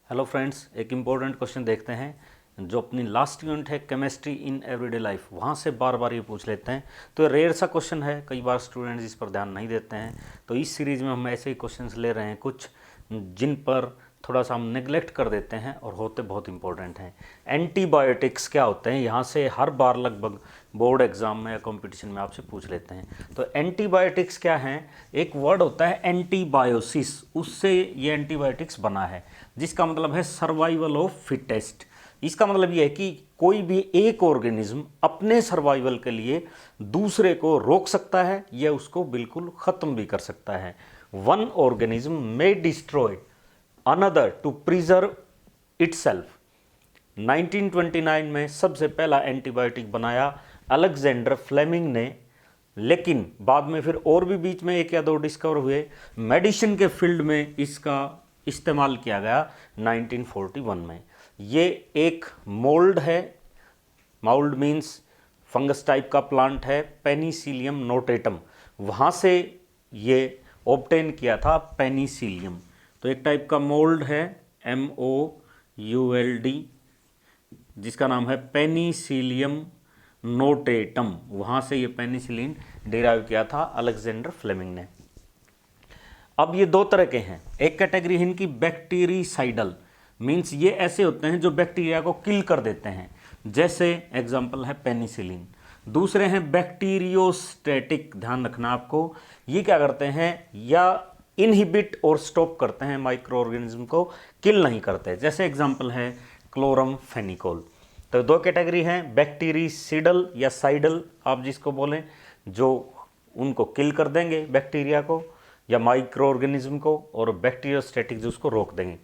Hello friends, एक important question देखते हैं जो अपनी लास्ट यूनिट है केमिस्ट्री इन एवरीडे लाइफ, वहाँ से बार बार ये पूछ लेते हैं। तो ये रेयर सा क्वेश्चन है, कई बार स्टूडेंट्स इस पर ध्यान नहीं देते हैं। तो इस सीरीज़ में हम ऐसे ही क्वेश्चंस ले रहे हैं कुछ जिन पर थोड़ा सा हम नेग्लेक्ट कर देते हैं और होते बहुत इंपॉर्टेंट हैं। एंटीबायोटिक्स क्या होते हैं, यहाँ से हर बार लगभग बोर्ड एग्जाम में या कंपटीशन में आपसे पूछ लेते हैं। तो एंटीबायोटिक्स क्या हैं? एक वर्ड होता है एंटीबायोसिस, उससे ये एंटीबायोटिक्स बना है, जिसका मतलब है सर्वाइवल ऑफ फिटेस्ट। इसका मतलब ये है कि कोई भी एक ऑर्गेनिज्म अपने सर्वाइवल के लिए दूसरे को रोक सकता है या उसको बिल्कुल ख़त्म भी कर सकता है। One organism may destroy another to preserve itself. 1929 में सबसे पहला एंटीबायोटिक बनाया अलेक्जेंडर फ्लेमिंग ने, लेकिन बाद में फिर और भी बीच में एक या दो डिस्कवर हुए। मेडिसिन के फील्ड में इसका इस्तेमाल किया गया 1941 में। ये एक मोल्ड है, माउल्ड मीन्स फंगस टाइप का प्लांट है, पेनिसिलियम नोटेटम, वहाँ से ये ऑब्टेन किया था पेनिसिलियम। तो एक टाइप का मोल्ड है MOULD, जिसका नाम है पेनिसिलियम नोटेटम, वहाँ से ये पेनिसिलिन डिराइव किया था अलेक्जेंडर फ्लेमिंग ने। अब ये दो तरह के हैं, एक कैटेगरी है इनकी बैक्टीरिसाइडल, मीन्स ये ऐसे होते हैं जो बैक्टीरिया को किल कर देते हैं, जैसे एग्जाम्पल है पेनिसिलिन। दूसरे हैं बैक्टीरियोस्टैटिक, ध्यान रखना आपको, ये क्या करते हैं या इनहिबिट और स्टॉप करते हैं माइक्रो ऑर्गेनिज्म को, किल नहीं करते, जैसे एग्जाम्पल है क्लोरमफेनिकोल। तो दो कैटेगरी हैं, बैक्टीरिसिडल या साइडल आप जिसको बोलें, जो उनको किल कर देंगे बैक्टीरिया को या माइक्रो ऑर्गेनिज्म को, और बैक्टीरियोस्टैटिक जो उसको रोक देंगे।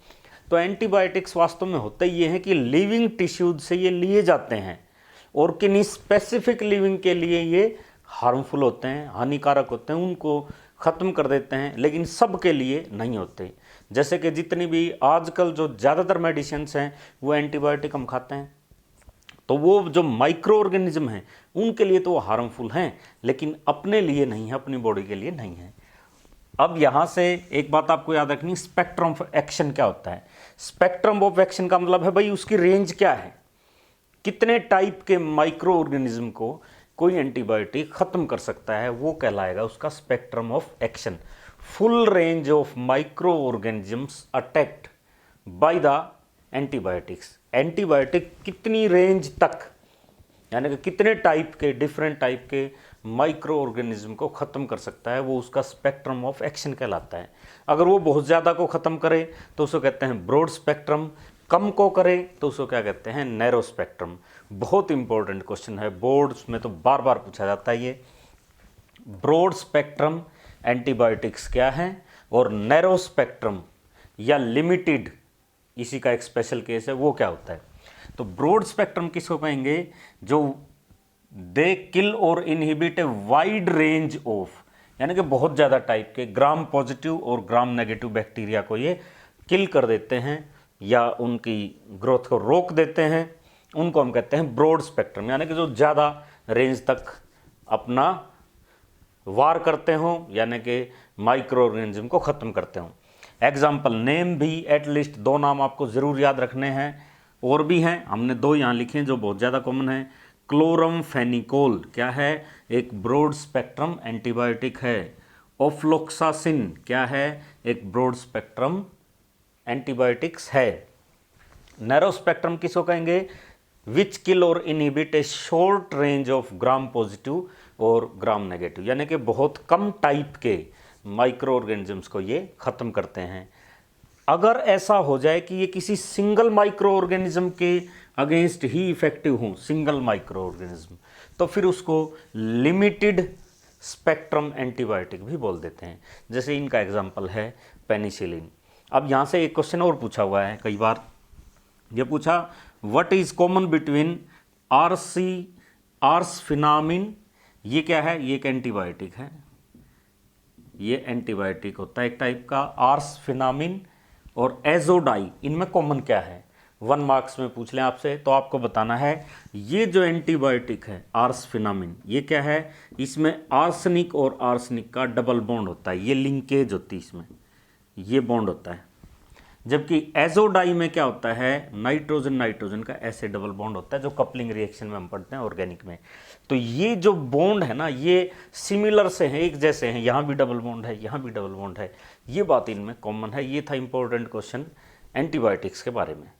तो एंटीबायोटिक्स वास्तव में होता ये है कि लिविंग टिश्यूज से ये लिए जाते हैं और किन स्पेसिफिक लिविंग के लिए ये हार्मफुल होते हैं, हानिकारक होते हैं, उनको ख़त्म कर देते हैं, लेकिन सब के लिए नहीं होते। जैसे कि जितनी भी आजकल जो ज़्यादातर मेडिसिन्स हैं वो एंटीबायोटिक हम खाते हैं, तो वो जो माइक्रो ऑर्गेनिज्म हैं उनके लिए तो वो हार्मफुल हैं, लेकिन अपने लिए नहीं है, अपनी बॉडी के लिए नहीं है। अब यहाँ से एक बात आपको याद रखनी, स्पेक्ट्रम ऑफ एक्शन क्या होता है। स्पेक्ट्रम ऑफ एक्शन का मतलब है भाई उसकी रेंज क्या है, कितने टाइप के माइक्रो ऑर्गेनिज्म को कोई एंटीबायोटिक खत्म कर सकता है, वो कहलाएगा उसका spectrum of action. Full range of micro organisms attacked by the antibiotics. Antibiotic कितनी रेंज तक, यानी कि कितने टाइप के, डिफरेंट टाइप के माइक्रो ऑर्गेनिज्म को ख़त्म कर सकता है, वो उसका स्पेक्ट्रम ऑफ एक्शन कहलाता है। अगर वो बहुत ज़्यादा को ख़त्म करे तो उसको कहते हैं ब्रॉड स्पेक्ट्रम, कम को करे तो उसको क्या कहते हैं, नैरो स्पेक्ट्रम। बहुत इंपॉर्टेंट क्वेश्चन है, बोर्ड्स में तो बार बार पूछा जाता है ये। ब्रॉड स्पेक्ट्रम एंटीबायोटिक्स क्या है और नैरो स्पेक्ट्रम या लिमिटेड, इसी का एक स्पेशल केस है, वो क्या होता है। तो ब्रॉड स्पेक्ट्रम किसको कहेंगे, जो दे किल और inhibit a wide range of, यानी कि बहुत ज़्यादा टाइप के ग्राम पॉजिटिव और ग्राम नेगेटिव बैक्टीरिया को ये किल कर देते हैं या उनकी ग्रोथ को रोक देते हैं, उनको हम कहते हैं ब्रॉड स्पेक्ट्रम, यानी कि जो ज़्यादा रेंज तक अपना वार करते हों, यानी कि माइक्रो ऑर्गेनिज्म को ख़त्म करते हों। एग्जाम्पल नेम भी एटलीस्ट दो नाम आपको ज़रूर याद रखने हैं, और भी हैं, हमने दो यहाँ लिखे हैं जो बहुत ज़्यादा कॉमन है। क्लोरमफेनिकोल क्या है, एक ब्रॉड स्पेक्ट्रम एंटीबायोटिक है। ऑफ्लोक्सासिन क्या है, एक ब्रॉड स्पेक्ट्रम एंटीबायोटिक्स है। नैरो स्पेक्ट्रम किसको कहेंगे, विच किल और inhibit A short range of gram positive और ग्राम नेगेटिव, यानी कि बहुत कम टाइप के माइक्रो ऑर्गेनिजम्स को ये ख़त्म करते हैं। अगर ऐसा हो जाए कि ये किसी सिंगल माइक्रो ऑर्गेनिज्म के अगेंस्ट ही इफेक्टिव हों, सिंगल माइक्रो ऑर्गेनिज्म, तो फिर उसको लिमिटेड स्पेक्ट्रम एंटीबायोटिक भी बोल देते हैं। जैसे इनका एग्जांपल है पेनिसिलिन। अब यहाँ से एक क्वेश्चन और पूछा हुआ है, कई बार ये पूछा, व्हाट इज़ कॉमन बिटवीन आर्सफिनामिन, ये क्या है, ये एक एंटीबायोटिक है, ये एंटीबायोटिक होता है एक टाइप का, आर्सफिनामिन और एजोडाई, इनमें कॉमन क्या है। 1 मार्क्स में पूछ लें आपसे तो आपको बताना है, ये जो एंटीबायोटिक है आर्सफिनामिन, ये क्या है, इसमें आर्सेनिक और आर्सेनिक का डबल बॉन्ड होता है, ये लिंकेज होती है इसमें, ये बॉन्ड होता है। जबकि एजोडाई में क्या होता है, नाइट्रोजन नाइट्रोजन का ऐसे डबल बॉन्ड होता है, जो कपलिंग रिएक्शन में हम पढ़ते हैं ऑर्गेनिक में। तो ये जो बॉन्ड है ना, ये सिमिलर से हैं, एक जैसे हैं, यहाँ भी डबल बॉन्ड है, यहाँ भी डबल बॉन्ड है, ये बात इनमें कॉमन है। ये था इंपॉर्टेंट क्वेश्चन एंटीबायोटिक्स के बारे में।